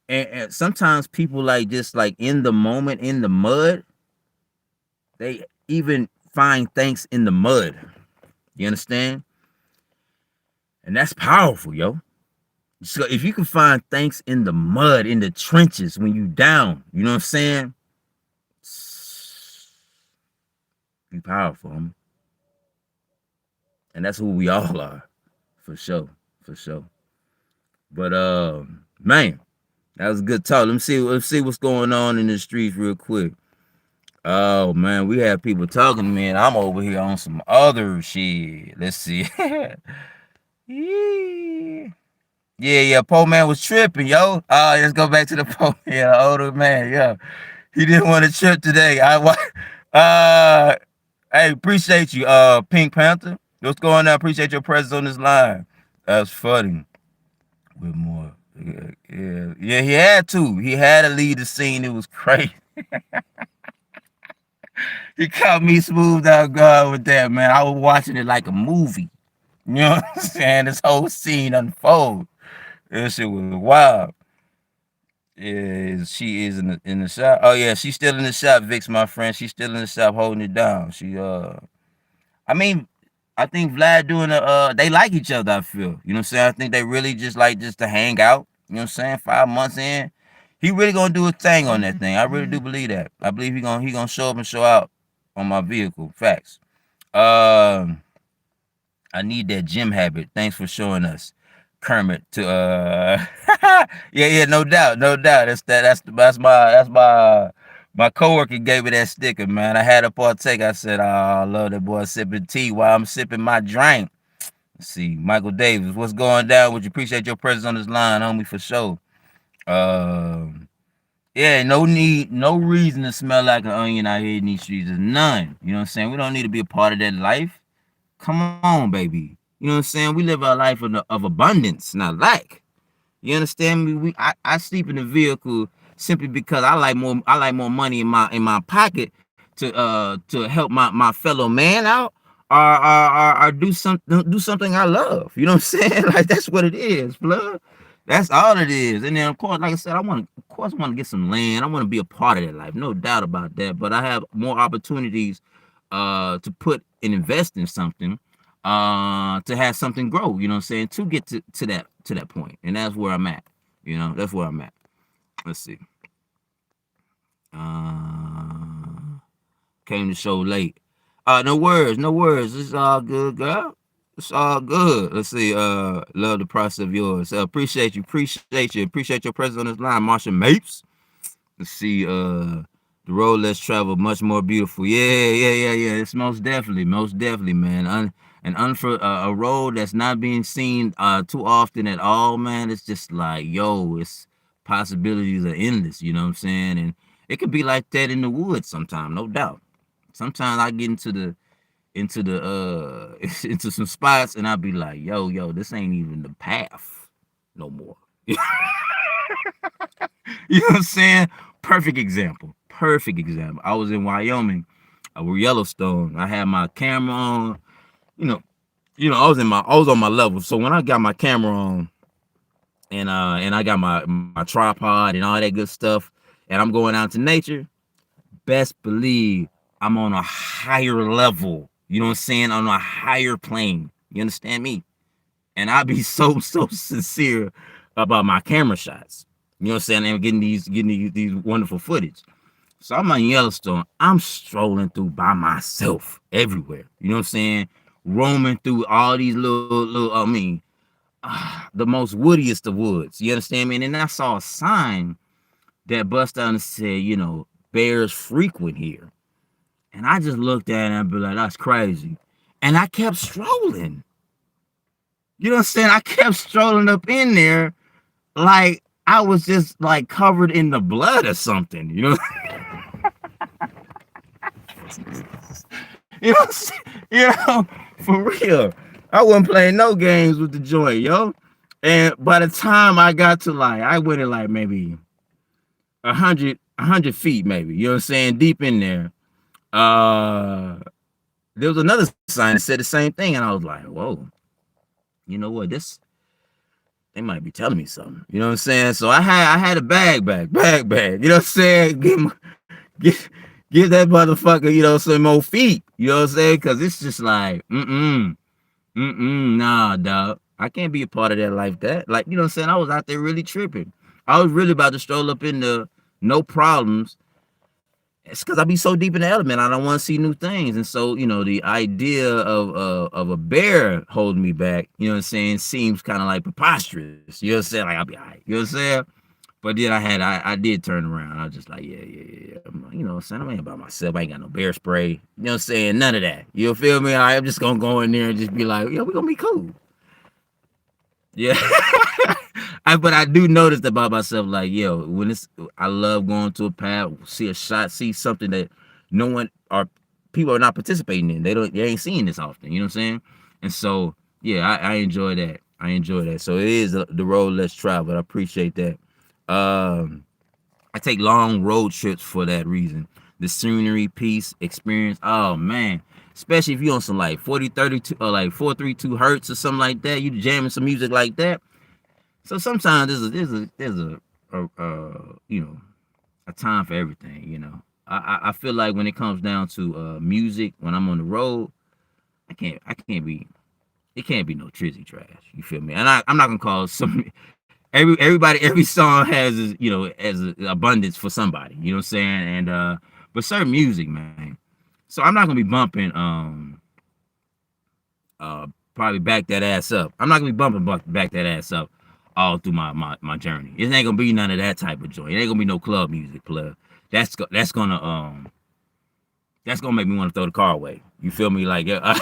Speaker 1: and sometimes people like just like in the moment in the mud, they even find thanks in the mud. You understand? And that's powerful, yo. So if you can find thanks in the mud, in the trenches, when you down, you know what I'm saying? Be powerful, homie. And that's who we all are, for sure, for sure. But man, that was a good talk. Let's see what's going on in the streets real quick. Oh man, we have people talking to me, and I'm over here on some other shit. Let's see. Yeah. Yeah, Poe man was tripping, yo. Let's go back to the Poe. Yeah, the older man, yeah. He didn't want to trip today. Hey, appreciate you, Pink Panther. What's going on? Appreciate your presence on this line. That's funny. With more. Yeah, he had to. He had to lead the scene. It was crazy. He caught me smooth out guard with that, man. I was watching it like a movie. You know what I'm saying? This whole scene unfold. That shit was wild. Yeah, she is in the shop. Oh yeah, she's still in the shop, Vix, my friend. She's still in the shop holding it down. I mean, I think Vlad doing they like each other, I feel. You know what I'm saying? I think they really just like just to hang out. You know what I'm saying? 5 months in. He really gonna do a thing on that thing. I really do believe that. I believe he gonna show up and show out on my vehicle. Facts. Um I need that gym habit. Thanks for showing us, Kermit. To yeah, no doubt, no doubt. That's my coworker gave me that sticker, man. I had a partake. I said, "Oh, I love that boy sipping tea while I'm sipping my drink." Let's see, Michael Davis, what's going down? Would you appreciate your presence on this line, homie, for sure? Um, yeah, no need, no reason to smell like an onion out here in these streets. There's none. You know what I'm saying? We don't need to be a part of that life. Come on, baby. You know what I'm saying? We live our life of abundance, not lack. You understand me? I sleep in the vehicle simply because I like more money in my pocket to help my fellow man out or do something I love. You know what I'm saying? Like that's what it is, blood. That's all it is. And then of course, like I said, I want of course, I want to get some land. I want to be a part of that life, no doubt about that. But I have more opportunities to put and invest in something, to have something grow. You know what I'm saying? To get to that point, and that's where I'm at. You know, that's where I'm at. Let's see. Uh, Came to show late. No words, no words. It's all good, girl. It's all good. Let's see. Love the process of yours. Appreciate your presence on this line, Marsha Mapes. Let's see. The road less traveled, much more beautiful. Yeah. It's most definitely, man. A road that's not being seen too often at all, man. It's just like, yo, it's possibilities are endless. You know what I'm saying? And it could be like that in the woods sometime, no doubt. Sometimes I get into the into some spots and I'll be like, yo, this ain't even the path no more. You know what I'm saying? Perfect example. Perfect example. I was in Wyoming, Yellowstone. I had my camera on. You know, I was on my level. So when I got my camera on and I got my tripod and all that good stuff, and I'm going out to nature, best believe I'm on a higher level. You know what I'm saying? On a higher plane. You understand me? And I be so sincere about my camera shots. You know what I'm saying? And getting these wonderful footage. So I'm on Yellowstone. I'm strolling through by myself everywhere. You know what I'm saying? Roaming through all these the most woodiest of woods. You understand me? And then I saw a sign that bust out and said, bears frequent here. And I just looked at it and be like, that's crazy. And I kept strolling. You know what I'm saying? I kept strolling up in there like I was just like covered in the blood or something. You know? you know, for real. I wasn't playing no games with the joint, yo. And by the time I got to I went in like maybe 100 feet, maybe. You know what I'm saying? Deep in there. There was another sign that said the same thing, and I was like, whoa. You know what? They might be telling me something. You know what I'm saying? So I had a bag. You know what I'm saying? Give that motherfucker, some more feet. You know what I'm saying? Because it's just like, nah, dog. I can't be a part of that like that. Like, you know what I'm saying? I was out there really tripping. I was really about to stroll up in the no problems. It's because I be so deep in the element. I don't want to see new things. And so, the idea of a bear holding me back, you know what I'm saying, seems kind of like preposterous. You know what I'm saying? Like, I'll be all right. You know what I'm saying? But then I did turn around. I was just like, yeah. You know what I'm saying? I ain't by myself. I ain't got no bear spray. You know what I'm saying? None of that. You feel me? I'm just going to go in there and just be like, we're going to be cool. Yeah. But I do notice about myself, like, when I love going to a path, see a shot, see something that no one or people are not participating in. They ain't seeing this often. You know what I'm saying? And so, yeah, I enjoy that. So it is the road less traveled. I appreciate that. I take long road trips for that reason. The scenery, peace, experience. Oh man, especially if you on some like 4032 or like 432 hertz or something like that. You jamming some music like that. So sometimes there's a time for everything. I feel like when it comes down to music, when I'm on the road, I can't be. It can't be no trizzy trash. You feel me? And I'm not gonna call some. Every song has as abundance for somebody. You know what I'm saying? And but certain music, man. So I'm not gonna be bumping probably back that ass up. I'm not gonna be bumping back that ass up all through my journey. It ain't gonna be none of that type of joint. It ain't gonna be no club music, player. That's gonna make me want to throw the car away. You feel me? Like, you know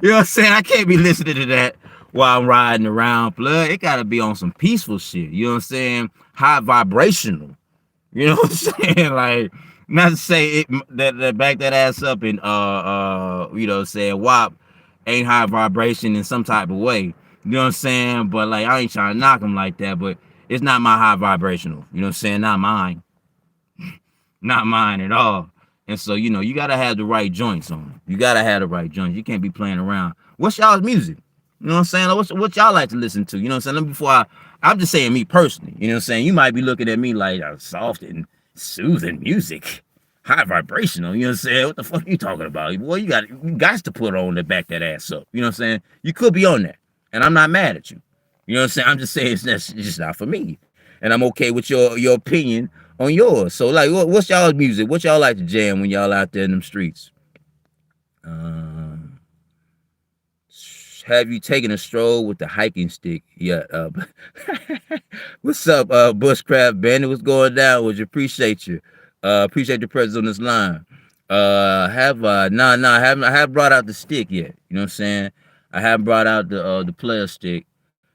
Speaker 1: what I'm saying? I can't be listening to that while I'm riding around, blood. It gotta be on some peaceful shit. You know what I'm saying? High vibrational. You know what I'm saying? Like, not to say that back that ass up and saying WAP ain't high vibration in some type of way. You know what I'm saying? But like, I ain't trying to knock them like that, but it's not my high vibrational. You know what I'm saying? Not mine. Not mine at all. And so, you gotta have the right joints on. You gotta have the right joints. You can't be playing around. What's y'all's music? You know what I'm saying? Like, what y'all like to listen to? You know what I'm saying? I'm just saying me personally. You know what I'm saying? You might be looking at me like soft and soothing music, high vibrational. You know what I'm saying? What the fuck are you talking about? Boy, you got to put on to back that ass up. You know what I'm saying? You could be on that, and I'm not mad at you. You know what I'm saying? I'm just saying it's just not for me, and I'm okay with your opinion on yours. So like, what's y'all music? What y'all like to jam when y'all out there in them streets? Um, have you taken a stroll with the hiking stick? Yeah. What's up, Bushcraft Bandit? What's going down? Would you appreciate you? Appreciate your presence on this line. I haven't brought out the stick yet. You know what I'm saying? I haven't brought out the player stick.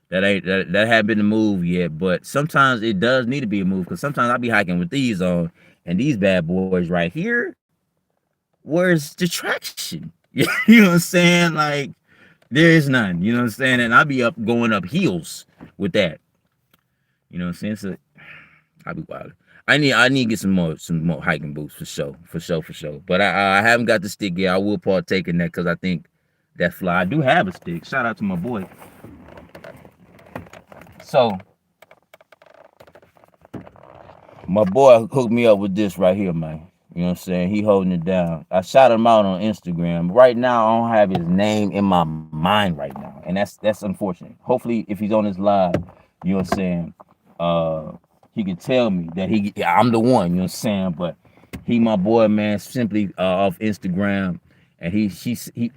Speaker 1: That haven't been the move yet, but sometimes it does need to be a move because sometimes I'll be hiking with these on, and these bad boys right here. Where's the traction? You know what I'm saying? Like there is none. You know what I'm saying? And I'll be up going up hills with that. You know what I'm saying? So I'll be wild. I need to get some more hiking boots for sure. But I haven't got the stick yet. I will partake in that because I think that fly. I do have a stick. Shout out to my boy. So my boy hooked me up with this right here, man. You know what I'm saying? He holding it down. I shot him out on Instagram. Right now, I don't have his name in my mind right now, and that's unfortunate. Hopefully, if he's on his live, you know what I'm saying, he can tell me that I'm the one. You know what I'm saying? But he, my boy, man, simply off Instagram, and he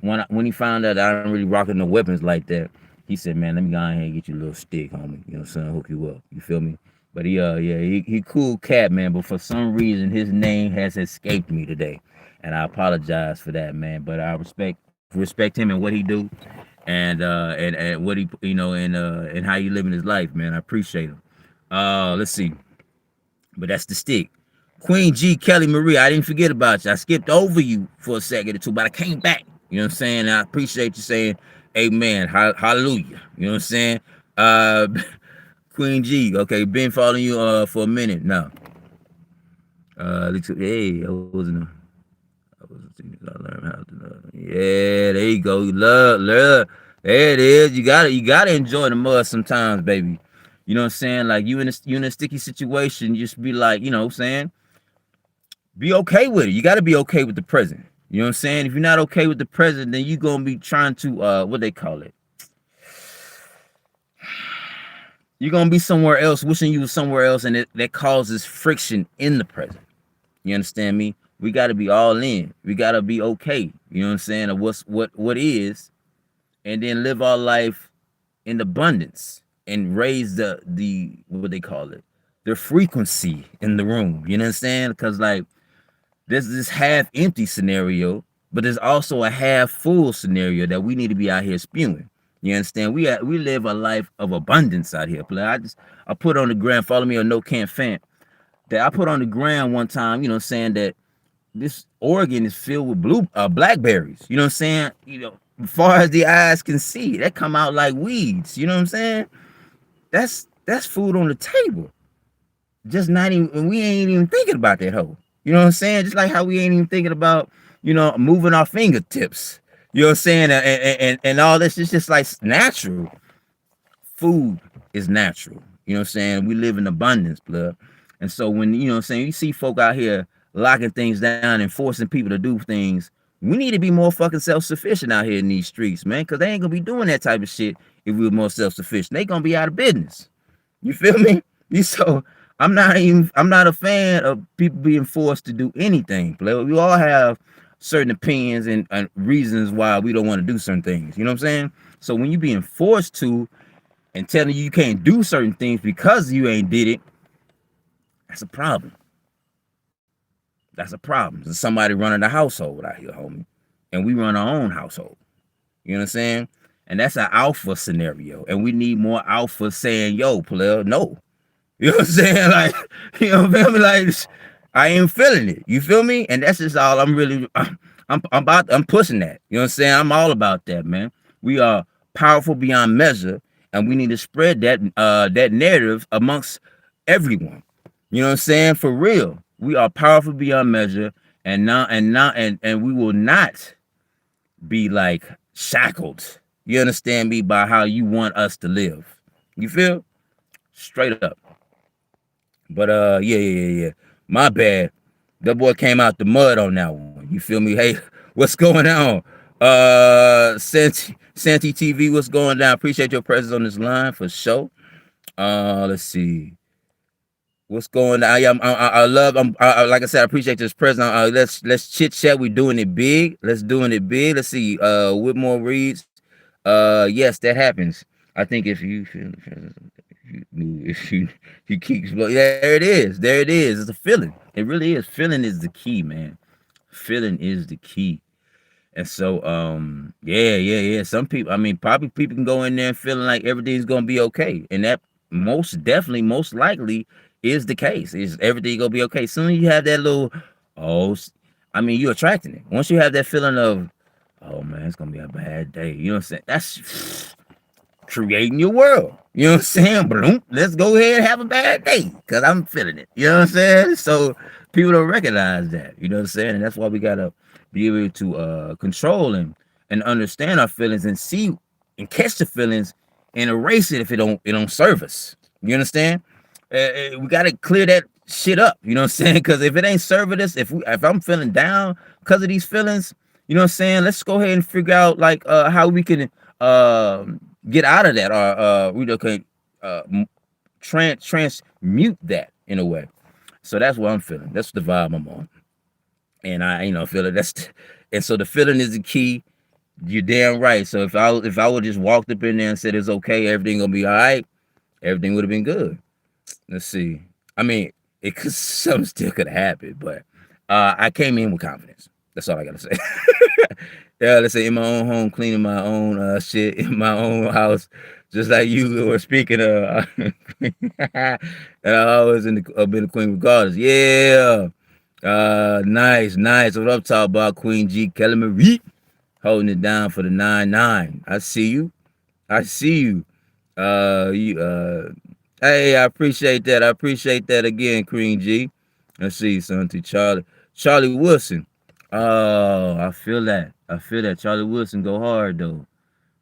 Speaker 1: when he found out that I don't really rocking the weapons like that, he said, man, let me go ahead and get you a little stick, homie. You know what I'm saying? Hook you up. You feel me? But he cool cat, man. But for some reason, his name has escaped me today, and I apologize for that, man. But I respect him and what he do, and what he and how he living his life, man. I appreciate him. Let's see, but that's the stick. Queen G, Kelly Marie, I didn't forget about you. I skipped over you for a second or two, but I came back. You know what I'm saying? I appreciate you saying amen, hallelujah. You know what I'm saying? Uh, Queen G, okay, been following you for a minute now. Hey, I learned how to love. Yeah, there you go. Love. There it is. You gotta enjoy the mud sometimes, baby. You know what I'm saying? Like you in a sticky situation, you just be like, you know what I'm saying? Be okay with it. You gotta be okay with the present. You know what I'm saying? If you're not okay with the present, then you're gonna be trying to what they call it. You're gonna be somewhere else, wishing you was somewhere else, and that causes friction in the present. You understand me? We gotta be all in. We gotta be okay. You know what I'm saying? Of what is, and then live our life in abundance and raise the what they call it, the frequency in the room. You know what I'm saying? Because like there's this half empty scenario, but there's also a half full scenario that we need to be out here spewing. You understand? We live a life of abundance out here. I put on the gram, follow me on No Can't Fan. That I put on the gram one time, you know, saying that this Oregon is filled with blackberries. You know what I'm saying? You know, as far as the eyes can see, that come out like weeds. You know what I'm saying? That's food on the table. Just not even, we ain't even thinking about that hoe. You know what I'm saying? Just like how we ain't even thinking about, moving our fingertips. You know what I'm saying? And all this is just like natural. Food is natural. You know what I'm saying? We live in abundance, blood. And so when, you know what I'm saying, you see folk out here locking things down and forcing people to do things, we need to be more fucking self-sufficient out here in these streets, man, because they ain't gonna be doing that type of shit if we were more self-sufficient. They gonna be out of business. You feel me? So I'm not a fan of people being forced to do anything. We all have certain opinions and reasons why we don't want to do certain things. You know what I'm saying? So when you being forced to and telling you can't do certain things because you ain't did it, that's a problem. That's a problem. There's somebody running the household out here, homie. And we run our own household. You know what I'm saying? And that's an alpha scenario. And we need more alpha saying, yo, player, no. You know what I'm saying? Like, you know what I mean? Like, I ain't feeling it. You feel me? And that's just all I'm pushing that. You know what I'm saying? I'm all about that, man. We are powerful beyond measure, and we need to spread that narrative amongst everyone. You know what I'm saying? For real. We are powerful beyond measure, and we will not be like shackled You understand me? By how you want us to live. You feel? Straight up. But yeah. My bad. That boy came out the mud on that one. You feel me? Hey, what's going on? Santi TV, what's going down? Appreciate your presence on this line for sure. Let's see. What's going on? I love. Like I said, I appreciate this present. Let's chit chat. We doing it big. Let's doing it big. Let's see. Whitmore reads. Yes, that happens. I think if you feel, if you keep, there it is. There it is. It's a feeling. It really is. Feeling is the key, man. Feeling is the key. And so, yeah. Some people, I mean, probably people can go in there feeling like everything's gonna be okay, and that most definitely, most likely, is the case. Is everything gonna be okay? Soon as you have that little, oh, I mean, you're attracting it. Once you have that feeling of, oh man, it's gonna be a bad day. You know what I'm saying? That's creating your world. You know what I'm saying? Boom, let's go ahead and have a bad day because I'm feeling it. You know what I'm saying? So people don't recognize that. You know what I'm saying? And that's why we gotta be able to control and understand our feelings and see and catch the feelings and erase it if it don't serve us. You understand? We gotta clear that shit up. You know what I'm saying? Because if it ain't serving us, if I'm feeling down because of these feelings, you know what I'm saying? Let's go ahead and figure out like how we can get out of that or we can transmute that in a way. So that's what I'm feeling. That's the vibe I'm on. And I, feel it. And so the feeling is the key. You're damn right. So if I would just walked up in there and said it's okay, everything gonna be all right, everything would have been good. Let's see. I mean, it could something still could have happened, but I came in with confidence. That's all I gotta say. Yeah, let's say in my own home, cleaning my own shit in my own house, just like you were speaking of. And I always been the queen regardless. Yeah. Nice. What I'm talking about, Queen G. Kelly Marie, holding it down for the 9-9. I see you. I see you. You. Hey, I appreciate that. I appreciate that again, Queen G. Let's see, son. To Charlie Wilson. Oh, I feel that. I feel that. Charlie Wilson go hard though.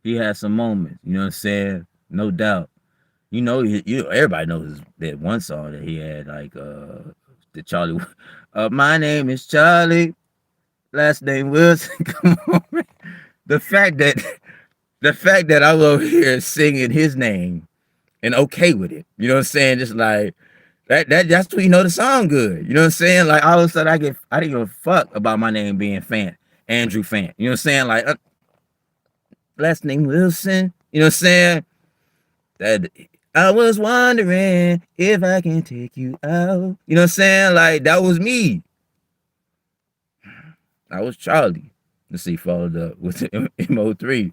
Speaker 1: He had some moments. You know what I'm saying? No doubt. Everybody knows that one song that he had, like the Charlie. My name is Charlie. Last name Wilson. Come on, man. The fact that I'm over here singing his name and okay with it. You know what I'm saying? Just like that's when you know the song good. You know what I'm saying? Like all of a sudden I didn't give a fuck about my name being Fant, Andrew Fant. You know what I'm saying? Like last name Wilson. You know what I'm saying? That I was wondering if I can take you out. You know what I'm saying? Like that was me. I was Charlie. Let's see, followed up with MO3.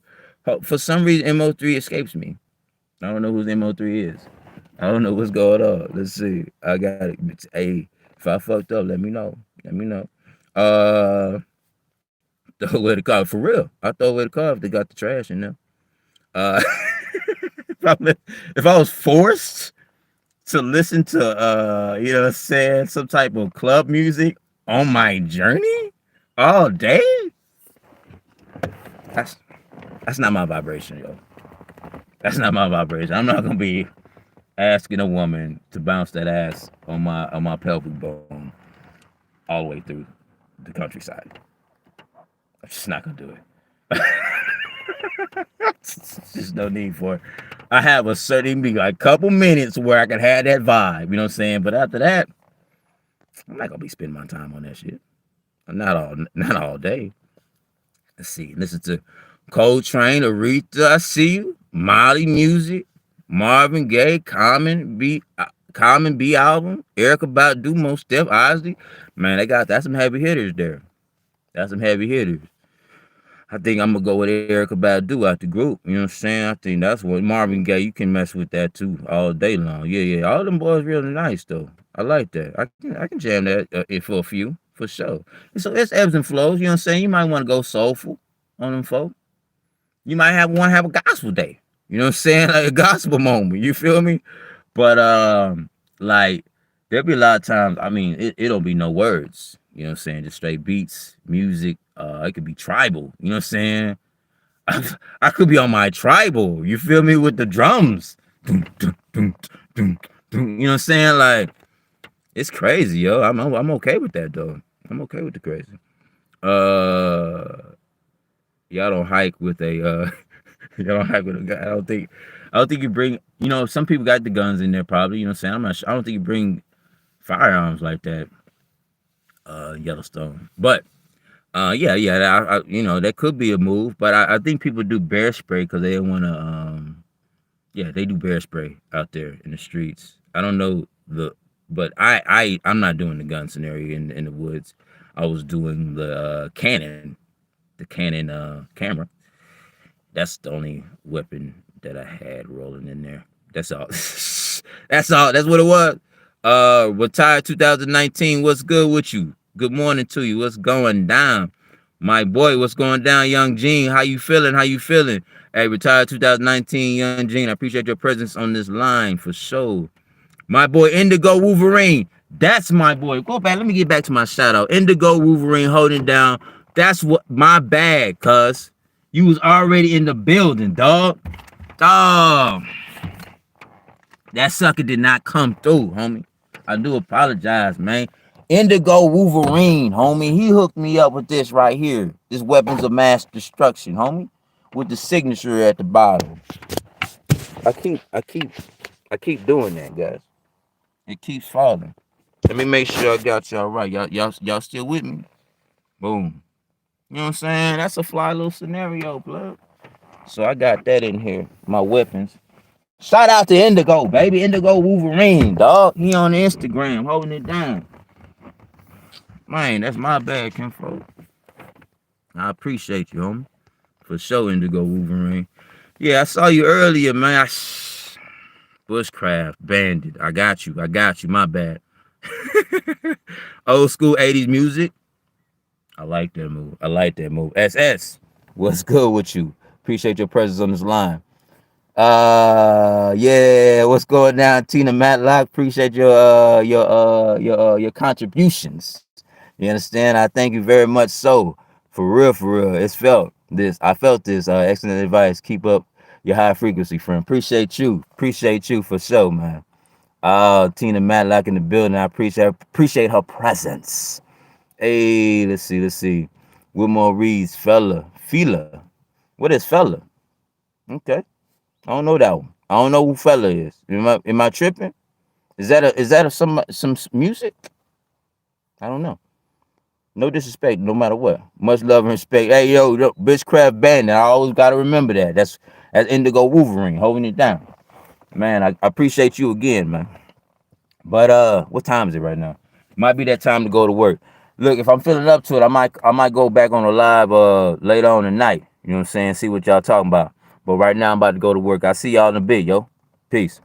Speaker 1: For some reason, MO3 escapes me. I don't know who MO3 is. I don't know what's going on. Let's see. I got it. Hey, if I fucked up, let me know. Let me know. Throw away the car for real. I throw away the car if they got the trash in there. Uh, if I was forced to listen to you know what I'm saying, some type of club music on my journey all day, that's not my vibration, yo. That's not my vibration. I'm not gonna be asking a woman to bounce that ass on my pelvic bone all the way through the countryside. I'm just not gonna do it. Just no need for it. I have a certain be like couple minutes where I can have that vibe, you know what I'm saying? But after that, I'm not gonna be spending my time on that shit. Not all day. Let's see. Listen to Coltrane, Aretha, I see you, Molly Music, Marvin Gaye, Common B album, Erica Badu, Most Def, Ozzy. Man, that's some heavy hitters there. That's some heavy hitters. I think I'm gonna go with Erica Badu out the group. You know what I'm saying? I think that's what Marvin Gaye. You can mess with that too all day long. Yeah. All them boys really nice though. I like that. I can jam that for a few for sure. And so it's ebbs and flows. You know what I'm saying? You might want to go soulful on them folk. You might want to have a gospel day. You know what I'm saying? Like a gospel moment. You feel me? But like there'll be a lot of times. I mean, it don't be no words. You know what I'm saying? Just straight beats, music. It could be tribal. You know what I'm saying? I could be on my tribal. You feel me with the drums? Dun, dun, dun, dun, dun. You know what I'm saying? Like it's crazy, yo. I'm okay with that though. I'm okay with the crazy. Uh, y'all don't hike with a y'all don't hike with a gun. I don't think you bring. You know, some people got the guns in there probably. You know what I'm saying? I'm not sure. I don't think you bring firearms like that. Yellowstone, but yeah, you know that could be a move. But I think people do bear spray because they want to. Yeah, they do bear spray out there in the streets. I don't know but I'm not doing the gun scenario in the woods. I was doing the Canon camera. That's the only weapon that I had rolling in there. That's all. That's all. That's what it was. Retired 2019. What's good with you? Good morning to you. What's going down? My boy, what's going down, Young Gene? How you feeling? How you feeling? Hey, retired 2019, Young Gene. I appreciate your presence on this line for sure. My boy Indigo Wolverine. That's my boy. Go back. Let me get back to my shout out. Indigo Wolverine holding down. That's what my bad, cuz. You was already in the building, dog. Dog. That sucker did not come through, homie. I do apologize, man. Indigo Wolverine, homie. He hooked me up with this right here. This weapons of mass destruction, homie. With the signature at the bottom. I keep doing that, guys. It keeps falling. Let me make sure I got y'all right. Y'all still with me? Boom. You know what I'm saying? That's a fly little scenario, blood. So I got that in here. My weapons. Shout out to Indigo, baby. Indigo Wolverine, dog. He on Instagram holding it down. Man, that's my bad, Kinfolk. I appreciate you, homie. For sure, Indigo Wolverine. Yeah, I saw you earlier, man. Bushcraft, Bandit. I got you. My bad. Old school 80s music. I like that move. SS. What's good with you? Appreciate your presence on this line. Yeah, what's going down, Tina Matlock? Appreciate your contributions. You understand? I thank you very much. So, for real, I felt this. Excellent advice. Keep up your high frequency, friend. Appreciate you for sure, man. Tina Matlock in the building. I appreciate her presence. Hey, let's see. Wilmore Reed's Fela. What is Fela? Okay. I don't know that one. I don't know who Fella is. Am I tripping? Some music? I don't know. No disrespect, no matter what. Much love and respect. Hey yo, Bitchcraft Bandit. I always gotta remember that. That's Indigo Wolverine holding it down. Man, I appreciate you again, man. But what time is it right now? Might be that time to go to work. Look, if I'm feeling up to it, I might go back on a live later on tonight. You know what I'm saying? See what y'all talking about. But right now I'm about to go to work. I'll see y'all in a bit, yo. Peace.